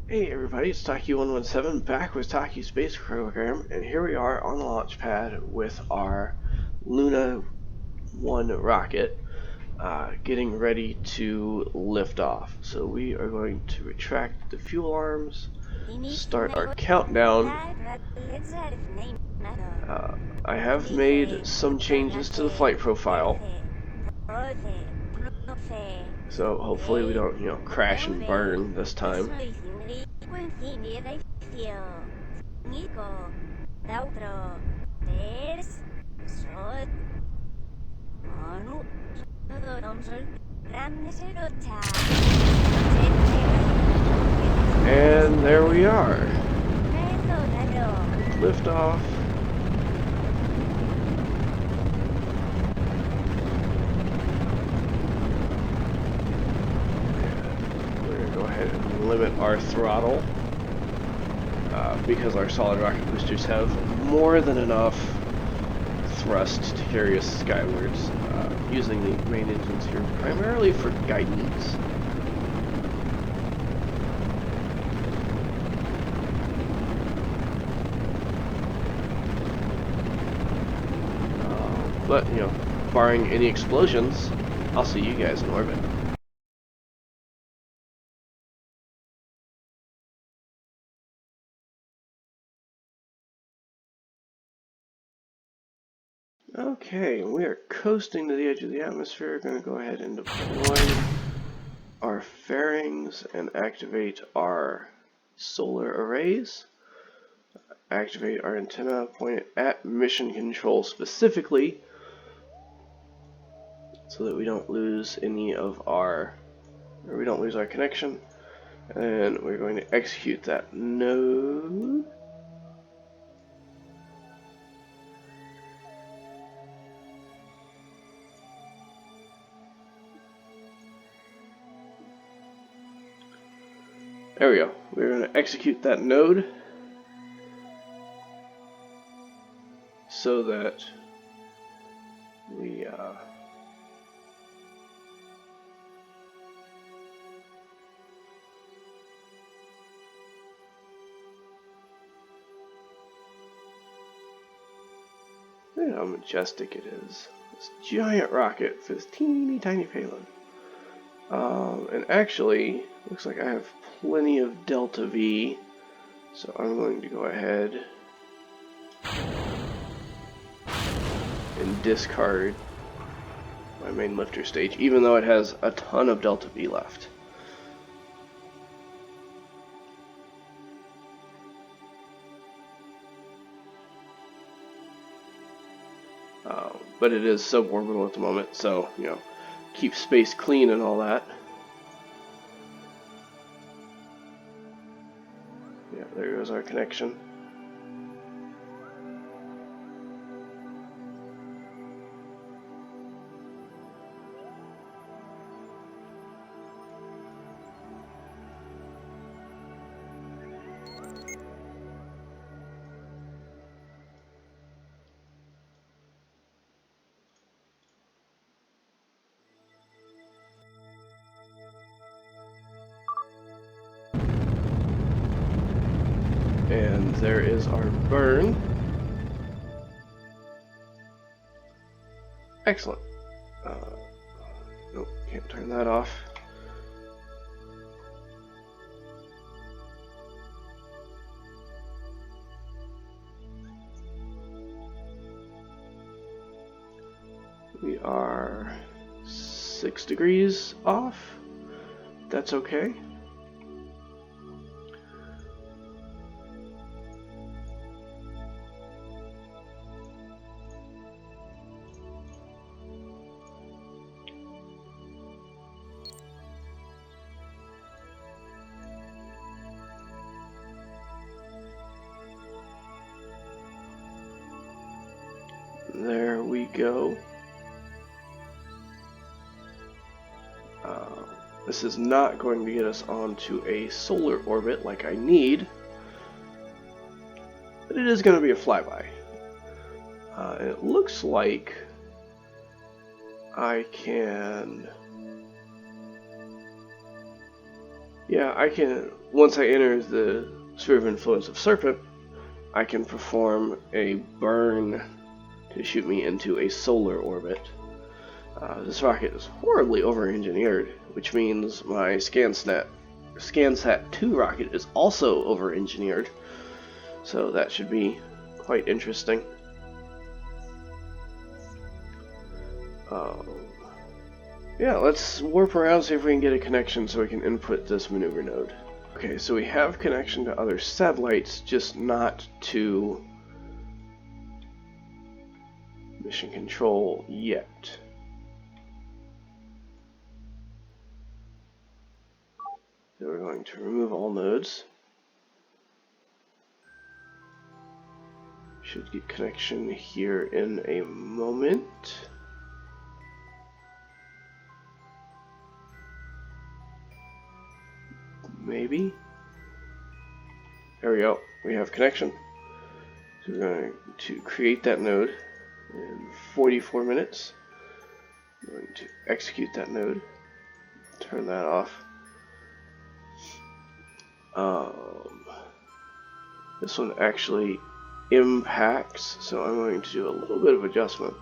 Hey everybody, it's Taki117 back with Taki Space Program, and here we are on the launch pad with our Luna 1 rocket getting ready to lift off. So we are going to retract the fuel arms, start our countdown. I have made some changes to the flight profile, so hopefully we don't, crash and burn this time. And there we are. Lift off. We're going to go ahead and limit our throttle because our solid rocket boosters have more than enough thrust to carry us skywards, using the main engines here primarily for guidance. But, barring any explosions, I'll see you guys in orbit. Okay, we are coasting to the edge of the atmosphere. We're going to go ahead and deploy our fairings and activate our solar arrays. Activate our antenna, point it at mission control specifically, so that we don't lose any of our, or we don't lose our connection. And we're going to execute that node. There we go. We're going to execute that node so that we look how majestic it is. This giant rocket for this teeny tiny payload. And actually, looks like I have plenty of delta V, so I'm going to go ahead and discard my main lifter stage, even though it has a ton of delta V left. But it is suborbital at the moment, so, keep space clean and all that. Yeah, there goes our connection. And there is our burn. Excellent. Nope, can't turn that off. We are 6 degrees off. That's okay. There we go. This is not going to get us onto a solar orbit like I need, but it is going to be a flyby. And it looks like I can Yeah, I can, once I enter the sphere of influence of Serpent, I can perform a burn to shoot me into a solar orbit. This rocket is horribly over-engineered, which means my ScanSat 2 rocket is also over-engineered, so that should be quite interesting. Yeah, let's warp around, see if we can get a connection so we can input this maneuver node. Okay, so we have connection to other satellites, just not to mission control yet. So we're going to remove all nodes. Should get connection here in a moment. Maybe. There we go. We have connection. So we're going to create that node in 44 minutes. We're going to execute that node. Turn that off. This one actually impacts, so I'm going to do a little bit of adjustment.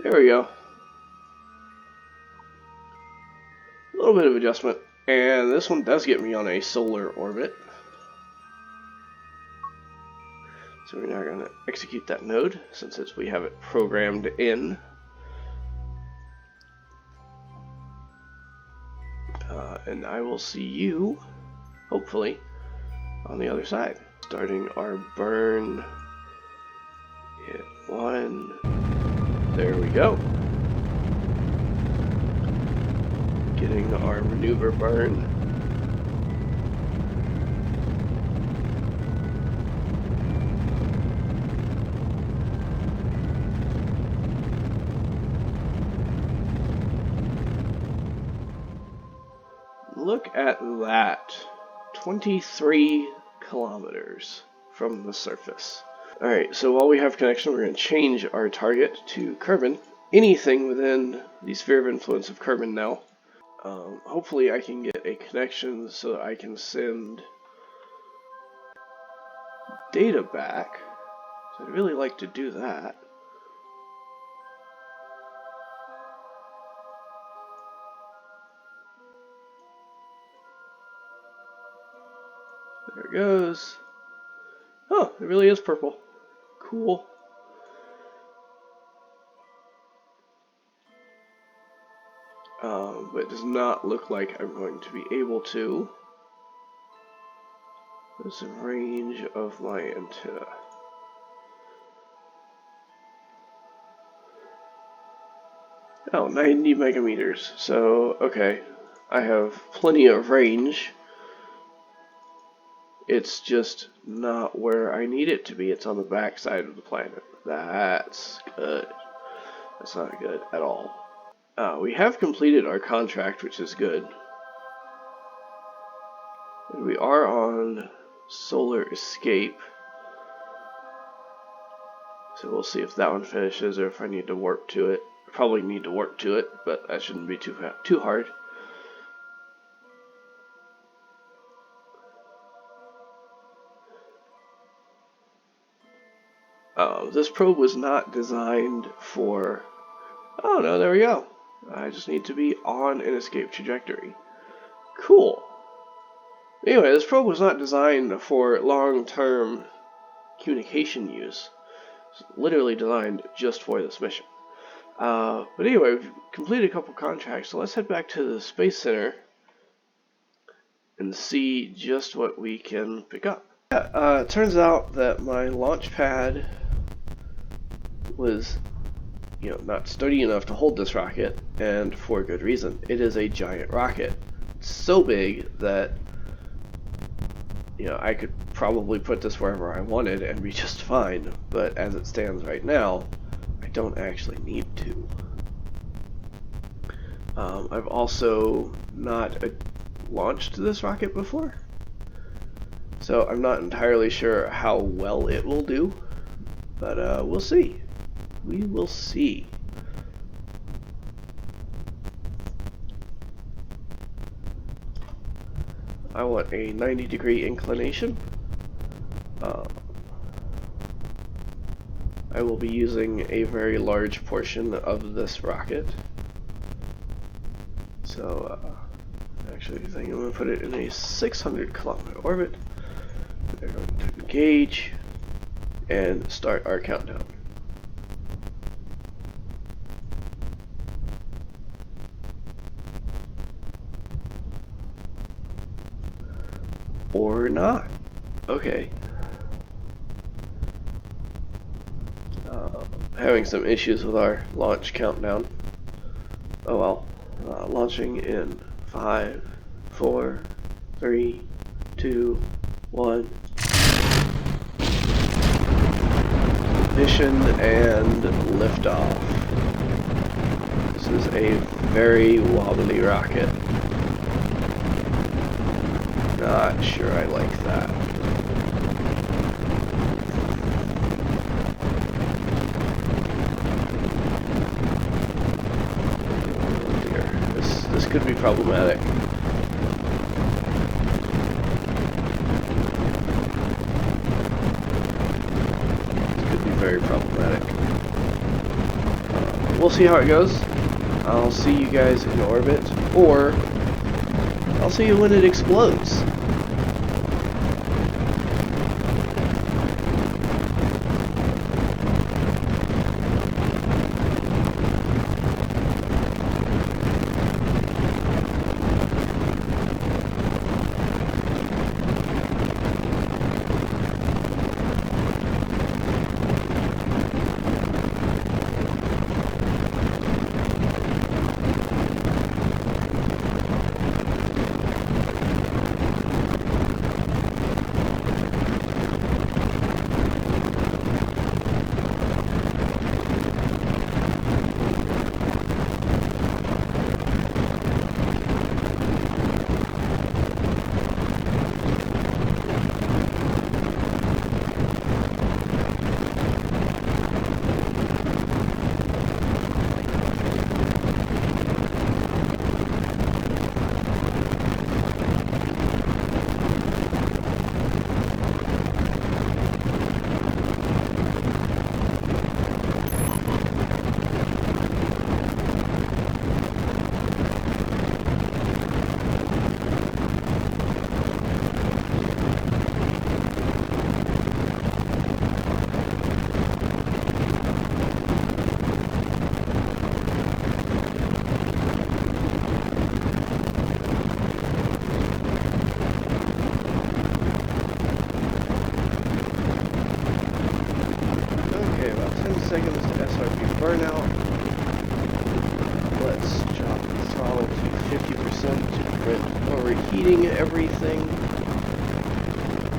There we go. A little bit of adjustment. And this one does get me on a solar orbit. So we're now going to execute that node since we have it programmed in. And I will see you, hopefully, on the other side. Starting our burn. Hit 1. There we go. Getting our maneuver burn. Look at that. 23 kilometers from the surface. Alright, so while we have connection, we're going to change our target to Kerbin. Anything within the sphere of influence of Kerbin now. Hopefully I can get a connection so that I can send data back. So I'd really like to do that. There it goes. Oh, it really is purple. Cool. But it does not look like I'm going to be able to. What's the range of my antenna? Oh, 90 megameters. So, okay. I have plenty of range. It's just not where I need it to be. It's on the back side of the planet. That's good. That's not good at all. We have completed our contract, which is good. And we are on Solar Escape. So we'll see if that one finishes or if I need to warp to it. I probably need to warp to it, but that shouldn't be too hard. This probe was not designed for... Oh no, there we go. I just need to be on an escape trajectory. Cool. Anyway, this probe was not designed for long-term communication use. It's literally designed just for this mission. But anyway, we've completed a couple contracts, so let's head back to the Space Center and see just what we can pick up. Yeah, it turns out that my launch pad was, not sturdy enough to hold this rocket, and for good reason. It is a giant rocket. It's so big that, I could probably put this wherever I wanted and be just fine, but as it stands right now, I don't actually need to. I've also not launched this rocket before, So I'm not entirely sure how well it will do, but we'll see. We will see. I want a 90-degree inclination. I will be using a very large portion of this rocket. So, actually, I think I'm going to put it in a 600-kilometer orbit. We're going to engage and start our countdown. Or not. Okay. Having some issues with our launch countdown. Oh well. Launching in 5, 4, 3, 2, 1. Ignition and liftoff. This is a very wobbly rocket. Not sure I like that. Oh dear, this could be problematic. This could be very problematic. We'll see how it goes. I'll see you guys in orbit, or I'll see you when it explodes. Seconds to SRP burnout. Let's drop the throttle to 50% to prevent overheating everything.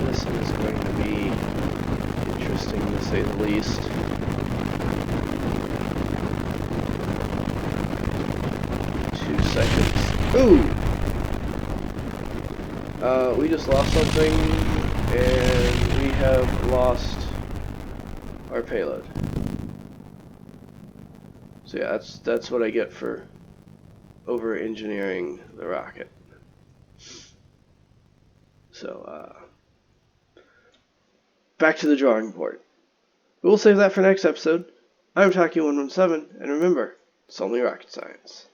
This is going to be interesting to say the least. Ooh! We just lost something, and we have lost our payload. So yeah, that's what I get for over-engineering the rocket. So, back to the drawing board. We'll save that for next episode. I'm Taki117, and remember, it's only rocket science.